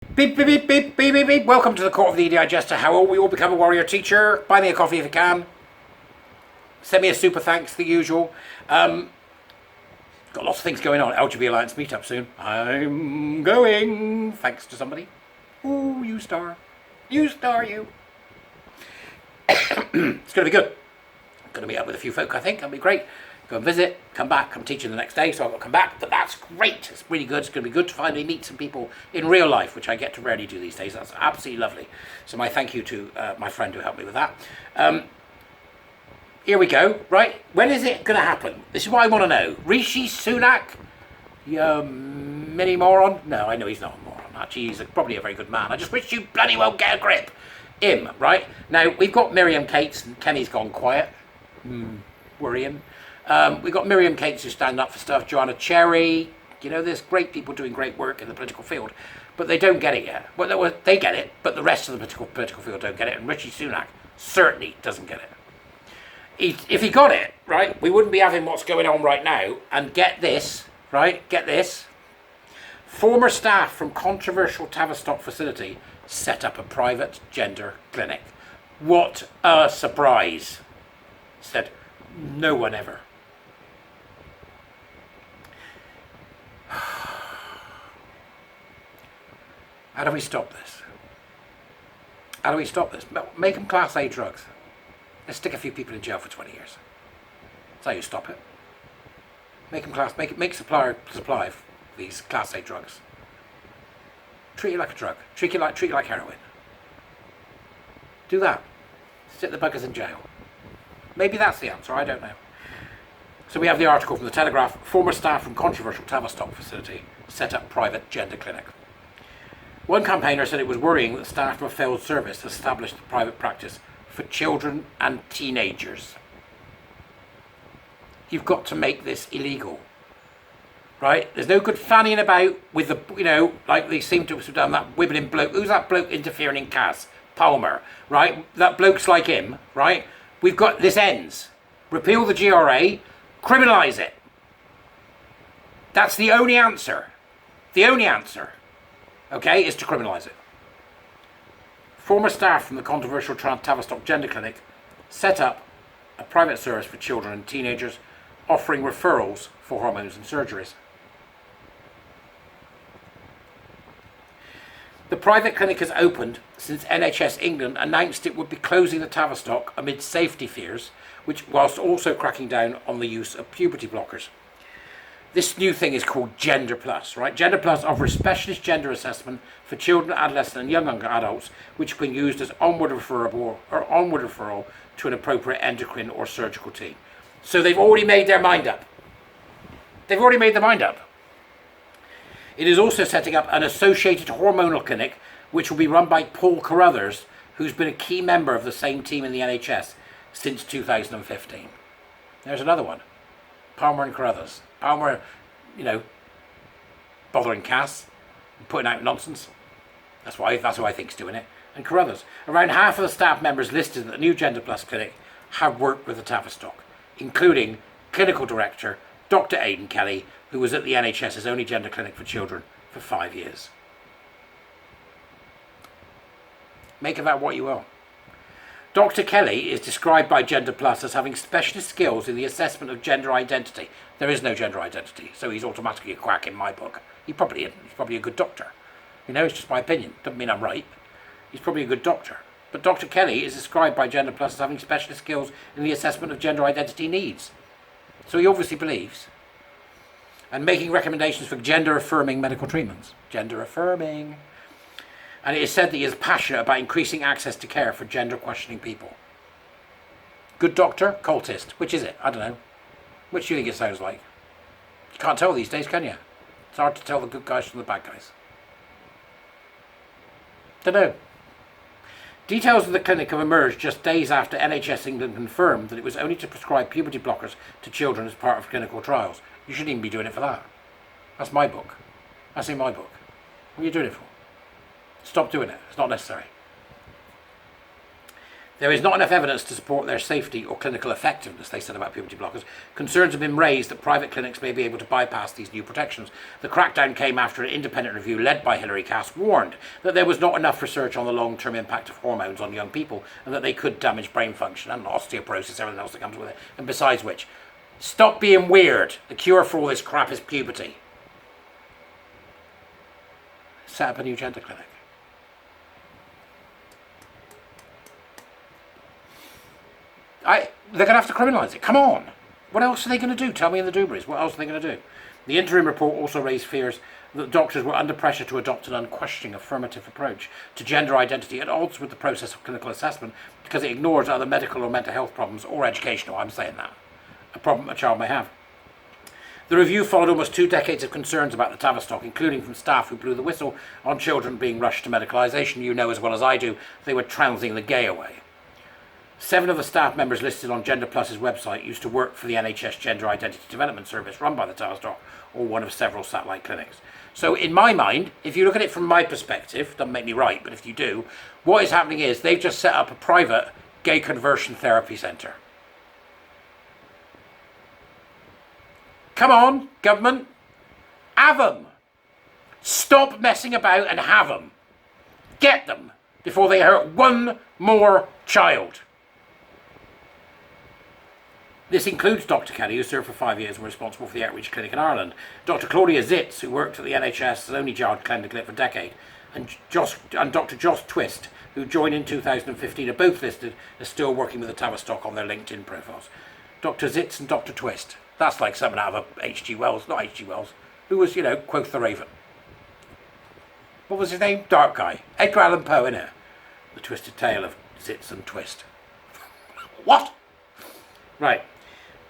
Beep, beep, beep, beep, beep, beep, beep. Welcome to the Court of the Digester. How will we all become a warrior teacher? Buy me a coffee if you can. Send me a super thanks, the usual. Got lots of things going on. LGB Alliance meetup soon. I'm going. Thanks to somebody. Ooh, you star. You star, you. It's going to be good. I'm going to meet up with a few folk, I think. That'll be great. Go and visit, come back. I'm teaching the next day, so I've got to come back. But that's great. It's really good. It's going to be good to finally meet some people in real life, which I get to rarely do these days. That's absolutely lovely. So my thank you to my friend who helped me with that. Here we go. Right. When is it going to happen? This is what I want to know. Rishi Sunak? You mini moron? No, I know he's not a moron. Actually, he's probably a very good man. I just wish you bloody well get a grip. Him, right? Now, we've got Miriam Cates, and Kenny's gone quiet. Worrying. We've got Miriam Cates who stand up for stuff, Joanna Cherry. You know, there's great people doing great work in the political field, but they don't get it yet. Well, they get it, but the rest of the political field don't get it, and Rishi Sunak certainly doesn't get it. If he got it, right, we wouldn't be having what's going on right now. And get this, right, get this. Former staff from controversial Tavistock facility set up a private gender clinic. What a surprise, said no one ever. How do we stop this? How do we stop this? Make them Class A drugs. Let's stick a few people in jail for 20 years. That's how you stop it. Make supply of these Class A drugs. Treat it like a drug. Treat it like heroin. Do that. Sit the buggers in jail. Maybe that's the answer, I don't know. So we have the article from the Telegraph. Former staff from controversial Tavistock facility set up private gender clinic. One campaigner said it was worrying that staff from a failed service established a private practice for children and teenagers. You've got to make this illegal. Right? There's no good fannying about with the, like they seem to have done, that wibbling bloke. Who's that bloke interfering in Cass? Palmer. Right? That bloke's like him. Right? We've got, this ends. Repeal the GRA, criminalise it. That's the only answer. The only answer, okay, is to criminalise it. Former staff from the controversial Tavistock Gender Clinic set up a private service for children and teenagers, offering referrals for hormones and surgeries. The private clinic has opened since NHS England announced it would be closing the Tavistock amid safety fears, whilst also cracking down on the use of puberty blockers. This new thing is called Gender Plus, right? Gender Plus offers specialist gender assessment for children, adolescents and young adults, which can be used as onward referral to an appropriate endocrine or surgical team. So they've already made their mind up. They've already made their mind up. It is also setting up an associated hormonal clinic, which will be run by Paul Carruthers, who's been a key member of the same team in the NHS since 2015. There's another one. Palmer and Carruthers. Palmer, bothering Cass and putting out nonsense. That's who I think's doing it. And Carruthers. Around half of the staff members listed at the new Gender Plus clinic have worked with the Tavistock, including clinical director Dr. Aidan Kelly, who was at the NHS's only gender clinic for children for 5 years. Make of that what you will. Dr. Kelly is described by Gender Plus as having specialist skills in the assessment of gender identity. There is no gender identity, so he's automatically a quack in my book. He probably isn't. He's probably a good doctor. It's just my opinion. Doesn't mean I'm right. He's probably a good doctor. But Dr. Kelly is described by Gender Plus as having specialist skills in the assessment of gender identity needs. So he obviously believes. And making recommendations for gender-affirming medical treatments. Gender-affirming. And it is said that he is passionate about increasing access to care for gender-questioning people. Good doctor, cultist. Which is it? I don't know. Which do you think it sounds like? You can't tell these days, can you? It's hard to tell the good guys from the bad guys. Don't know. Details of the clinic have emerged just days after NHS England confirmed that it was only to prescribe puberty blockers to children as part of clinical trials. You shouldn't even be doing it for that. That's my book. That's in my book. What are you doing it for? Stop doing it. It's not necessary. There is not enough evidence to support their safety or clinical effectiveness, they said about puberty blockers. Concerns have been raised that private clinics may be able to bypass these new protections. The crackdown came after an independent review led by Hilary Cass warned that there was not enough research on the long-term impact of hormones on young people and that they could damage brain function and osteoporosis, everything else that comes with it. And besides which, stop being weird. The cure for all this crap is puberty. Set up a new gender clinic. They're going to have to criminalise it. Come on. What else are they going to do? Tell me in the Dooberries. What else are they going to do? The interim report also raised fears that doctors were under pressure to adopt an unquestioning affirmative approach to gender identity at odds with the process of clinical assessment because it ignores other medical or mental health problems or educational, I'm saying that, a problem a child may have. The review followed almost 2 decades of concerns about the Tavistock, including from staff who blew the whistle on children being rushed to medicalisation. You know as well as I do, they were trouncing the gay away. 7 of the staff members listed on Gender Plus's website used to work for the NHS Gender Identity Development Service run by the Tavistock, or one of several satellite clinics. So in my mind, if you look at it from my perspective, doesn't make me right, but if you do, what is happening is they've just set up a private gay conversion therapy centre. Come on, government, have them. Stop messing about and have them. Get them before they hurt one more child. This includes Dr. Kelly, who served for 5 years and was responsible for the outreach clinic in Ireland, Dr. Claudia Zitz, who worked at the NHS as only child clinic for a decade, and Dr. Joss Twist, who joined in 2015, are both listed as still working with the Tavistock on their LinkedIn profiles. Dr. Zitz and Dr. Twist. That's like someone out of H.G. Wells, not H.G. Wells, who was, quoth the Raven. What was his name? Dark guy. Edgar Allan Poe, innit? The Twisted Tale of Zitz and Twist. What? Right.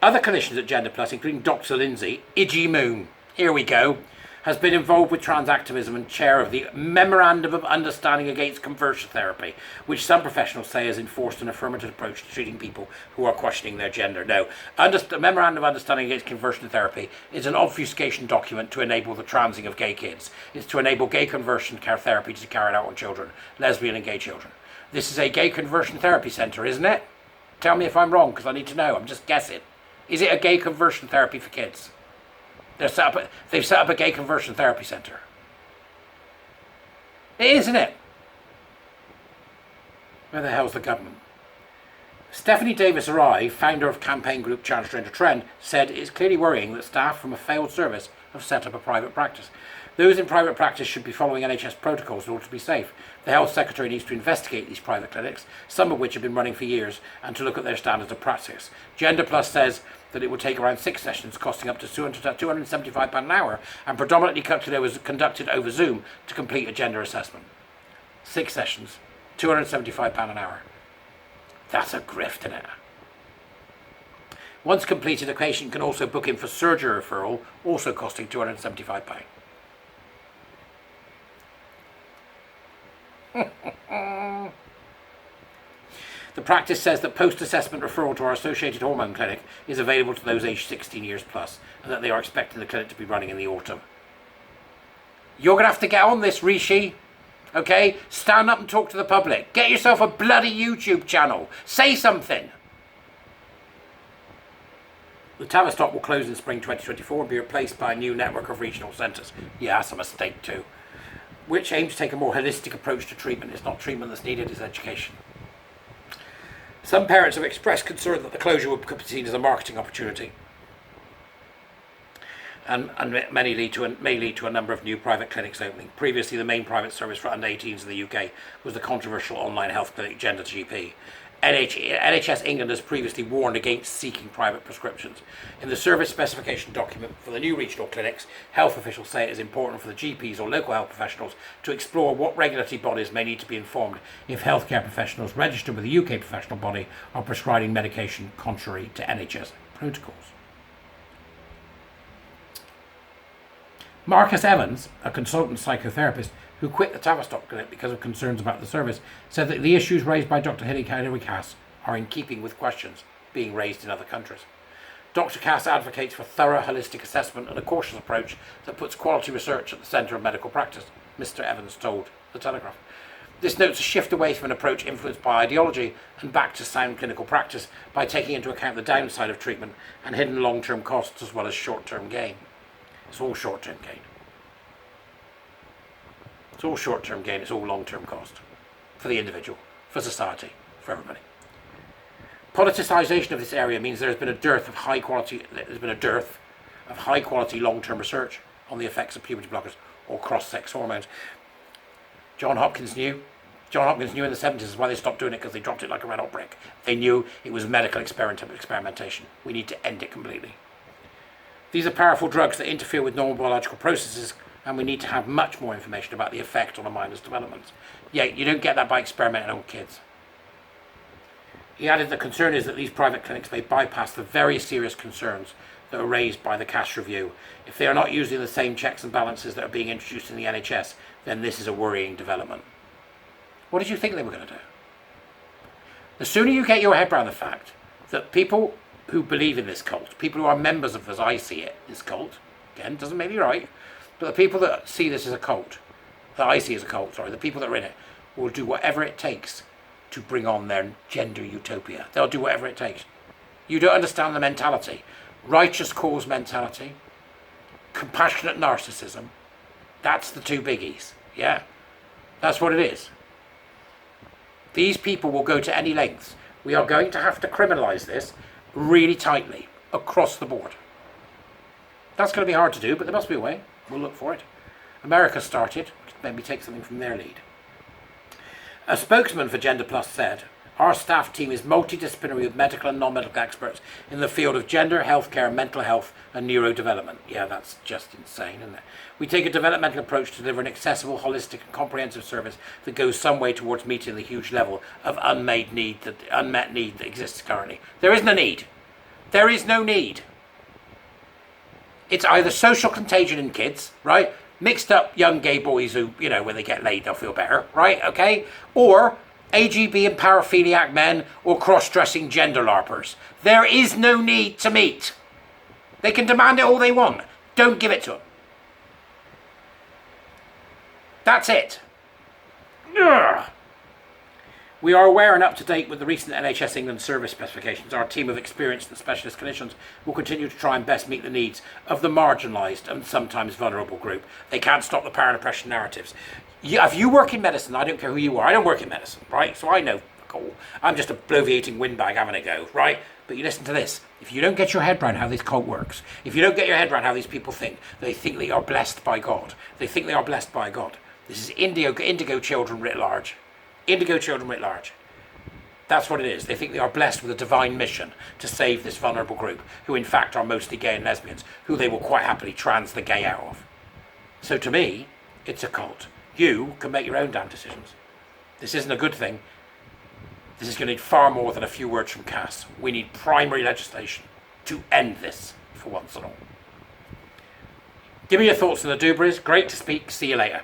Other clinicians at Gender Plus, including Dr. Lindsay, Idgie Moon, here we go, has been involved with trans activism and chair of the Memorandum of Understanding Against Conversion Therapy, which some professionals say has enforced an affirmative approach to treating people who are questioning their gender. No, the Memorandum of Understanding Against Conversion Therapy is an obfuscation document to enable the transing of gay kids. It's to enable gay conversion care therapy to be carried out on children, lesbian and gay children. This is a gay conversion therapy centre, isn't it? Tell me if I'm wrong, because I need to know. I'm just guessing. Is it a gay conversion therapy for kids? They've set up a gay conversion therapy centre. It is, isn't it? Where the hell's the government? Stephanie Davis-Arai, founder of campaign group Transgender Trend, said it's clearly worrying that staff from a failed service have set up a private practice. Those in private practice should be following NHS protocols in order to be safe. The Health Secretary needs to investigate these private clinics, some of which have been running for years, and to look at their standards of practice. Gender Plus says that it will take around 6 sessions, costing up to £275 an hour, and predominantly conducted over Zoom to complete a gender assessment. 6 sessions, £275 an hour. That's a grift, isn't it? Once completed, a patient can also book in for surgery referral, also costing £275. The practice says that post-assessment referral to our associated hormone clinic is available to those aged 16 years plus, and that they are expecting the clinic to be running in the autumn. You're going to have to get on this, Rishi. Okay? Stand up and talk to the public. Get yourself a bloody YouTube channel. Say something. The Tavistock will close in spring 2024 and be replaced by a new network of regional centres. Yeah, that's a mistake too. Which aim to take a more holistic approach to treatment. It's not treatment that's needed, it's education. Some parents have expressed concern that the closure could be seen as a marketing opportunity, and may lead to a number of new private clinics opening. Previously, the main private service for under 18s in the UK was the controversial online health clinic Gender GP. NHS England has previously warned against seeking private prescriptions. In the service specification document for the new regional clinics, health officials say it is important for the GPs or local health professionals to explore what regulatory bodies may need to be informed if healthcare professionals registered with the UK professional body are prescribing medication contrary to NHS protocols. Marcus Evans, a consultant psychotherapist who quit the Tavistock clinic because of concerns about the service, said that the issues raised by Dr. Hilary Cass are in keeping with questions being raised in other countries. Dr. Cass advocates for thorough holistic assessment and a cautious approach that puts quality research at the centre of medical practice, Mr. Evans told The Telegraph. This notes a shift away from an approach influenced by ideology and back to sound clinical practice by taking into account the downside of treatment and hidden long-term costs as well as short-term gain. It's all short-term gain. It's all short-term gain, it's all long-term cost. For the individual, for society, for everybody. Politicization of this area means there has been a dearth of high-quality long-term research on the effects of puberty blockers or cross-sex hormones. John Hopkins knew in the 70s why they stopped doing it, because they dropped it like a red hot brick. They knew it was medical experimentation. We need to end it completely. These are powerful drugs that interfere with normal biological processes, and we need to have much more information about the effect on a minor's development. Yeah, you don't get that by experimenting on kids. He added the concern is that these private clinics may bypass the very serious concerns that are raised by the cash review. If they are not using the same checks and balances that are being introduced in the NHS, then this is a worrying development. What did you think they were going to do? The sooner you get your head around the fact that people who believe in this cult, people who are members of, as I see it, this cult, again, doesn't make me right, but the people that see this as a cult, that I see as a cult, the people that are in it, will do whatever it takes to bring on their gender utopia. They'll do whatever it takes. You don't understand the mentality. Righteous cause mentality, compassionate narcissism, that's the two biggies, yeah? That's what it is. These people will go to any lengths. We are going to have to criminalise this really tightly, across the board. That's going to be hard to do, but there must be a way. We'll look for it. America started, maybe take something from their lead. A spokesman for Gender Plus said, our staff team is multidisciplinary with medical and non-medical experts in the field of gender, healthcare, mental health and neurodevelopment. Yeah, that's just insane, isn't it? We take a developmental approach to deliver an accessible, holistic and comprehensive service that goes some way towards meeting the huge level of unmet need that exists currently. There isn't a need. There is no need. It's either social contagion in kids, right? Mixed up young gay boys who, when they get laid, they'll feel better, right? Okay? Or AGB and paraphiliac men or cross-dressing gender larpers. There is no need to meet. They can demand it all they want. Don't give it to them. That's it. Ugh. We are aware and up to date with the recent NHS England service specifications. Our team of experienced and specialist clinicians will continue to try and best meet the needs of the marginalised and sometimes vulnerable group. They can't stop the power and oppression narratives. If you work in medicine, I don't care who you are, I don't work in medicine, right? So I know, cool, I'm just a bloviating windbag having a go, right? But you listen to this. If you don't get your head around how this cult works, if you don't get your head around how these people think, they think they are blessed by God. They think they are blessed by God. This is indigo children writ large. Indigo children writ large. That's what it is. They think they are blessed with a divine mission to save this vulnerable group, who in fact are mostly gay and lesbians, who they will quite happily trans the gay out of. So to me, it's a cult. You can make your own damn decisions. This isn't a good thing. This is going to need far more than a few words from Cass. We need primary legislation to end this for once and all. Give me your thoughts on the Dubras. Great to speak. See you later.